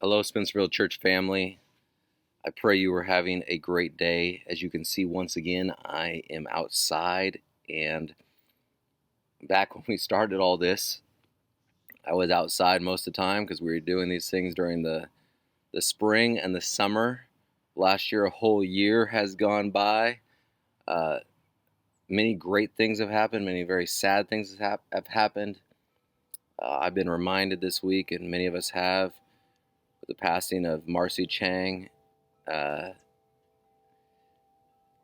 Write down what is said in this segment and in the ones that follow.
Hello, Spencerville Church family. I pray you are having a great day. As you can see, once again, I am outside. And back when we started all this, I was outside most of the time because we were doing these things during the spring and the summer. Last year, a whole year has gone by. Uh, Many great things have happened, many very sad things have happened. I've been reminded this week, and many of us have, with the passing of Marcy Chang. Uh,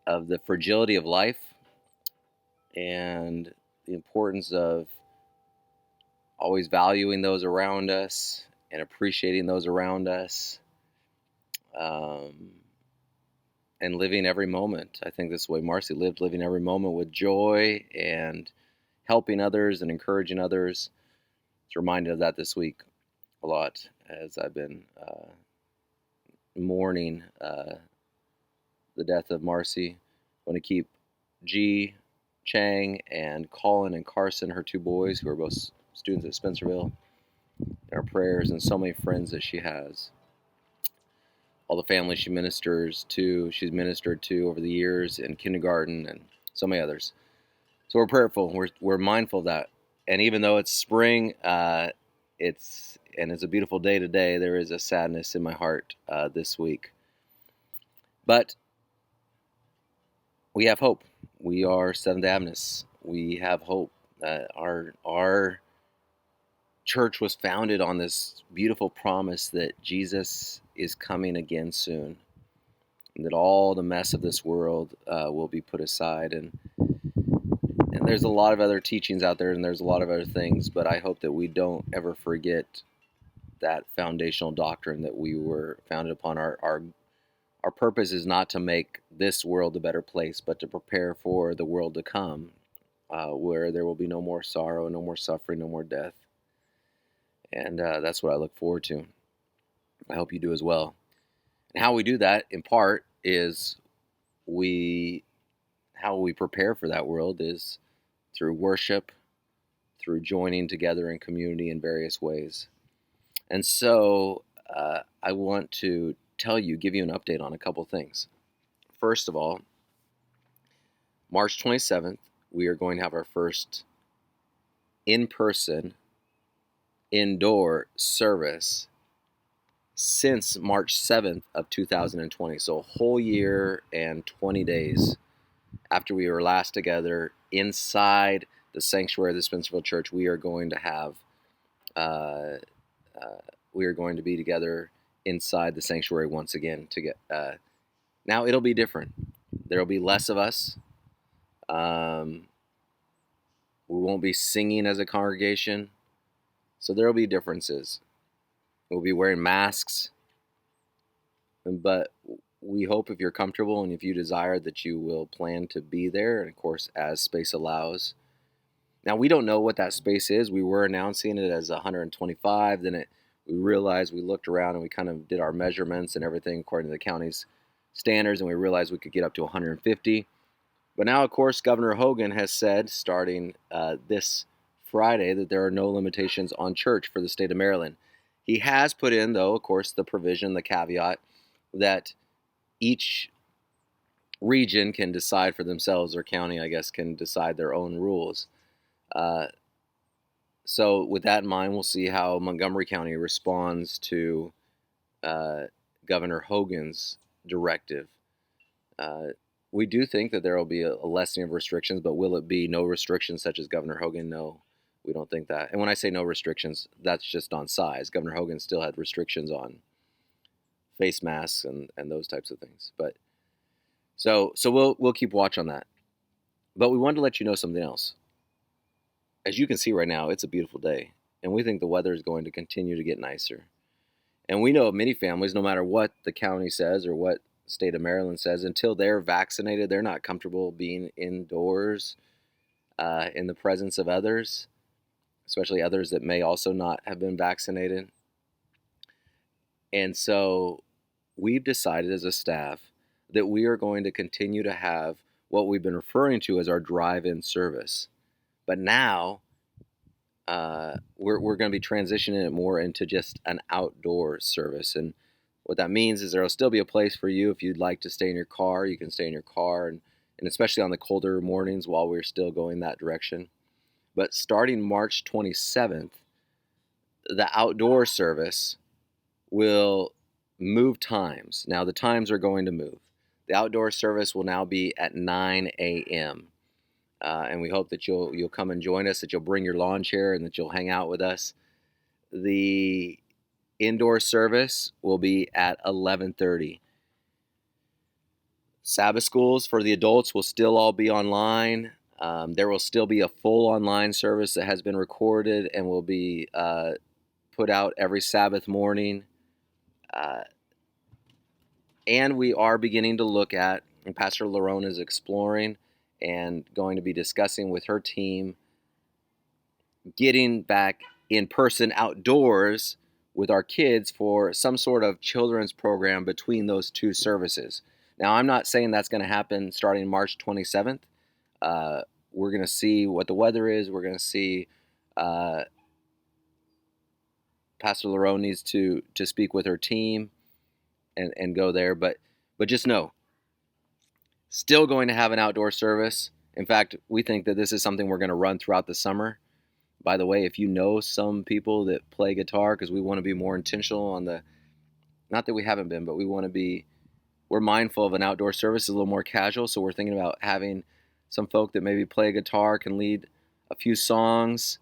of the fragility of life and the importance of always valuing those around us and appreciating those around us, um, and living every moment. I think this is the way Marcy lived, living every moment with joy and helping others and encouraging others. It's reminded of that this week a lot as I've been mourning the death of Marcy. I want to keep G, Chang, and Colin and Carson, her two boys, who are both students at Spencerville, in our prayers, and so many friends that she has. All the families she's ministered to over the years in kindergarten, and so many others. So we're prayerful. We're mindful of that. And even though it's spring, it's a beautiful day today, there is a sadness in my heart this week. But we have hope. We are Seventh Adventists. We have hope. Our church was founded on this beautiful promise that Jesus is coming again soon, and that all the mess of this world will be put aside. And there's a lot of other teachings out there, and there's a lot of other things, but I hope that we don't ever forget that foundational doctrine that we were founded upon. Our purpose is not to make this world a better place, but to prepare for the world to come, where there will be no more sorrow, no more suffering, no more death. And that's what I look forward to. I hope you do as well. And how we do that, in part, is how we prepare for that world is through worship, through joining together in community in various ways. And so I want to give you an update on a couple things. First of all, March 27th, we are going to have our first in-person indoor service since March 7th of 2020. So a whole year and 20 days after we were last together inside the sanctuary of the Spencerville Church, we are going to have we are going to be together inside the sanctuary once again. Now it'll be different. There will be less of us. We won't be singing as a congregation, so there will be differences. We'll be wearing masks, but we hope if you're comfortable and if you desire that you will plan to be there, and of course as space allows. Now we don't know what that space is. We were announcing it as 125, then we realized, we looked around and we kind of did our measurements and everything according to the county's standards, and we realized we could get up to 150. But now, of course, Governor Hogan has said, starting this Friday, that there are no limitations on church for the state of Maryland. He has put in, though, of course, the provision, the caveat, that each region can decide for themselves, or county, I guess, can decide their own rules. So with that in mind, we'll see how Montgomery County responds to Governor Hogan's directive. We do think that there will be a lessening of restrictions, but will it be no restrictions such as Governor Hogan? No, we don't think that. And when I say no restrictions, that's just on size. Governor Hogan still had restrictions on face masks and those types of things. But so we'll keep watch on that. But we wanted to let you know something else. As you can see right now, it's a beautiful day, and we think the weather is going to continue to get nicer. And we know of many families, no matter what the county says or what state of Maryland says, until they're vaccinated, they're not comfortable being indoors in the presence of others, especially others that may also not have been vaccinated. And so we've decided as a staff that we are going to continue to have what we've been referring to as our drive-in service. But now we're going to be transitioning it more into just an outdoor service. And what that means is there will still be a place for you if you'd like to stay in your car. You can stay in your car, and especially on the colder mornings while we're still going that direction. But starting March 27th, the outdoor service will move times. Now, the times are going to move. The outdoor service will now be at 9 a.m. And we hope that you'll come and join us, that you'll bring your lawn chair, and that you'll hang out with us. The indoor service will be at 11:30. Sabbath schools for the adults will still all be online. There will still be a full online service that has been recorded and will be put out every Sabbath morning. And we are beginning to look at, and Pastor Lerone is exploring and going to be discussing with her team, getting back in person outdoors with our kids for some sort of children's program between those two services. Now, I'm not saying that's going to happen starting March 27th. We're going to see what the weather is. We're going to see. Pastor Lerone needs to speak with her team and go there. But just know, still going to have an outdoor service. In fact, we think that this is something we're going to run throughout the summer. By the way, if you know some people that play guitar, because we want to be more intentional on the, not that we haven't been, but we're mindful of an outdoor service is a little more casual. So we're thinking about having some folk that maybe play guitar can lead a few songs,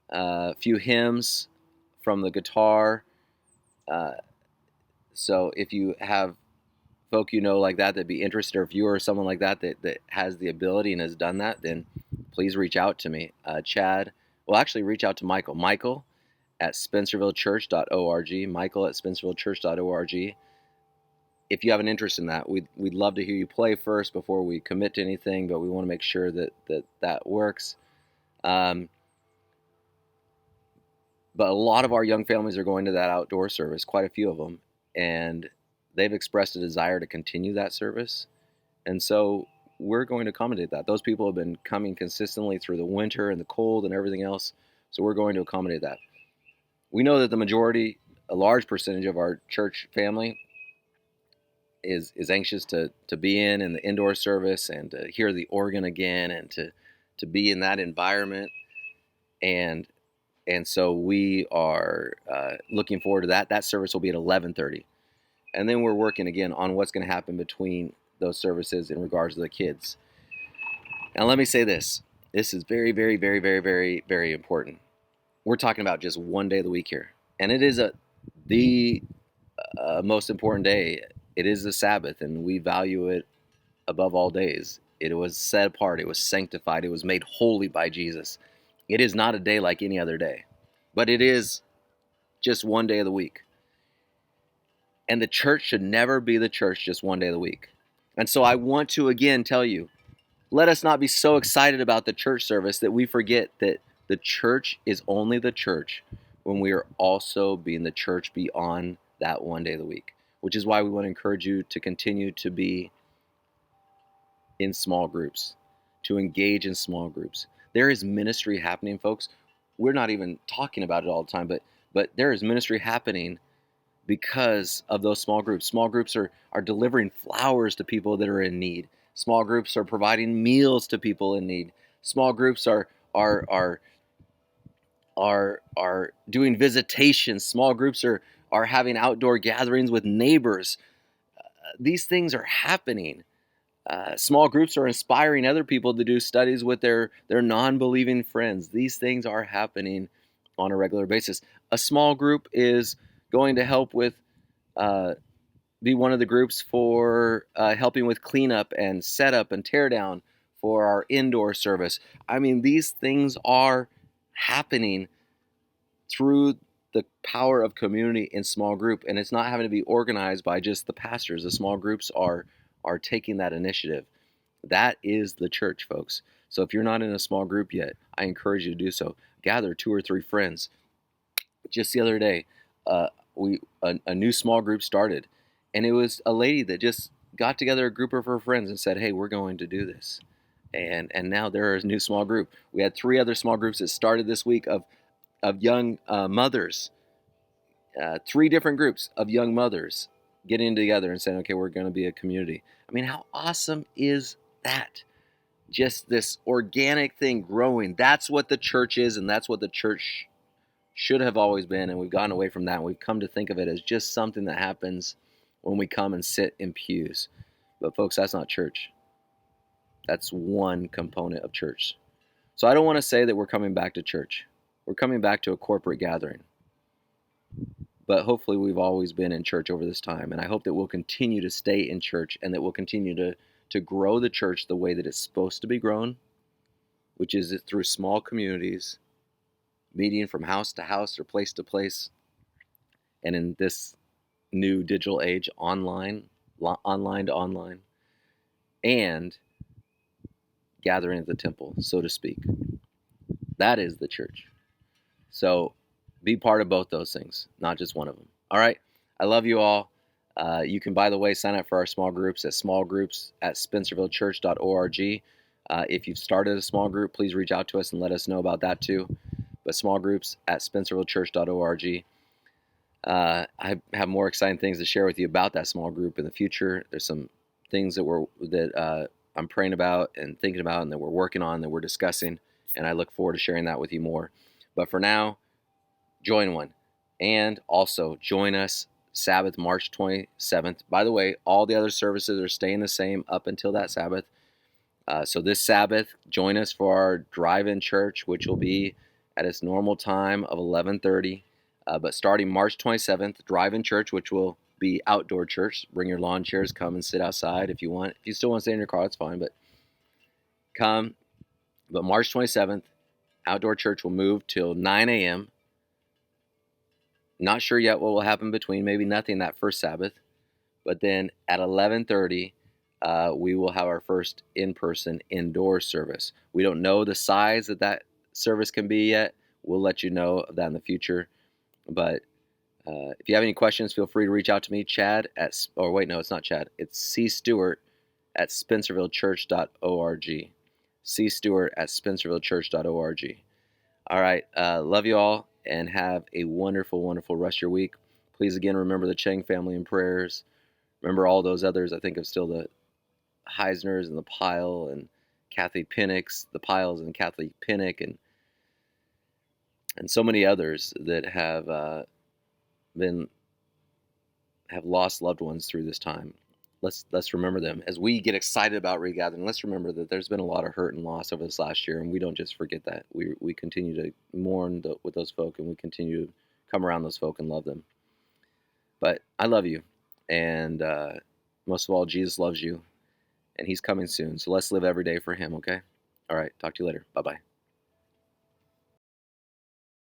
a few hymns from the guitar. So if you have folk like that'd be interested, or if you or someone like that has the ability and has done that, then please reach out to me. Chad, well, actually reach out to Michael at spencervillechurch.org, Michael at spencervillechurch.org. If you have an interest in that, we'd love to hear you play first before we commit to anything, but we want to make sure that works. But a lot of our young families are going to that outdoor service, quite a few of them, and they've expressed a desire to continue that service. And so we're going to accommodate that. Those people have been coming consistently through the winter and the cold and everything else, so we're going to accommodate that. We know that the majority, a large percentage of our church family is anxious to be in the indoor service and to hear the organ again and to be in that environment. And so we are looking forward to that. That service will be at 11:30. And then we're working again on what's going to happen between those services in regards to the kids. Now, let me say this. This is very, very, very, very, very, very important. We're talking about just one day of the week here. And it is the most important day. It is the Sabbath, and we value it above all days. It was set apart. It was sanctified. It was made holy by Jesus. It is not a day like any other day, but it is just one day of the week. And the church should never be the church just one day of the week. And so I want to again tell you, let us not be so excited about the church service that we forget that the church is only the church when we are also being the church beyond that one day of the week, which is why we want to encourage you to continue to be in small groups, to engage in small groups. There is ministry happening, folks. We're not even talking about it all the time, but there is ministry happening because of those small groups. Small groups are delivering flowers to people that are in need. Small groups are providing meals to people in need. Small groups are doing visitations. Small groups are having outdoor gatherings with neighbors. These things are happening. Small groups are inspiring other people to do studies with their non-believing friends. These things are happening on a regular basis. A small group is going to help with, be one of the groups for helping with cleanup and setup and tear down for our indoor service. I mean, these things are happening through the power of community in small group, and it's not having to be organized by just the pastors. The small groups are taking that initiative. That is the church, folks. So if you're not in a small group yet, I encourage you to do so. Gather 2 or 3 friends. Just the other day, a new small group started, and it was a lady that just got together a group of her friends and said, "Hey, we're going to do this." And now there is a new small group. We had 3 other small groups that started this week of of young mothers, 3 different groups of young mothers getting together and saying, okay, we're going to be a community. I mean, how awesome is that? Just this organic thing growing. That's what the church is, and that's what the church should have always been. And we've gotten away from that. And we've come to think of it as just something that happens when we come and sit in pews. But folks, that's not church. That's one component of church. So I don't want to say that we're coming back to church. We're coming back to a corporate gathering. But hopefully we've always been in church over this time. And I hope that we'll continue to stay in church, and that we'll continue to grow the church the way that it's supposed to be grown, which is through small communities, meeting from house to house or place to place. And in this new digital age, online to online, and gathering at the temple, so to speak. That is the church. So be part of both those things, not just one of them. All right. I love you all. You can, by the way, sign up for our small groups at spencervillechurch.org. If you've started a small group, please reach out to us and let us know about that too. But small groups at spencervillechurch.org. I have more exciting things to share with you about that small group in the future. There's some things that I'm praying about and thinking about, and that we're working on, that we're discussing, and I look forward to sharing that with you more. But for now, join one. And also join us Sabbath, March 27th. By the way, all the other services are staying the same up until that Sabbath. So this Sabbath, join us for our drive-in church, which will be at its normal time of 11:30. But starting March 27th, drive-in church, which will be outdoor church. Bring your lawn chairs, come and sit outside if you want. If you still want to stay in your car, that's fine, but come. But March 27th, outdoor church will move till 9 a.m. Not sure yet what will happen between, maybe nothing that first Sabbath. But then at 11:30, we will have our first in-person indoor service. We don't know the size that service can be yet. We'll let you know of that in the future. But if you have any questions, feel free to reach out to me, Chad it's not Chad. It's C. Stuart at spencervillechurch.org. C. Stuart at spencervillechurch.org. All right. Love you all, and have a wonderful, wonderful rest of your week. Please, again, remember the Chang family in prayers. Remember all those others. I think of still the Heisners and the Pyle and Kathy Pinnocks, the Pyles and Kathy Pinnock, and so many others that have lost loved ones through this time. Let's remember them as we get excited about regathering. Let's remember that there's been a lot of hurt and loss over this last year, and we don't just forget that. We continue to mourn with those folk, and we continue to come around those folk and love them. But I love you, and most of all, Jesus loves you, and He's coming soon. So let's live every day for Him. Okay. All right. Talk to you later. Bye-bye.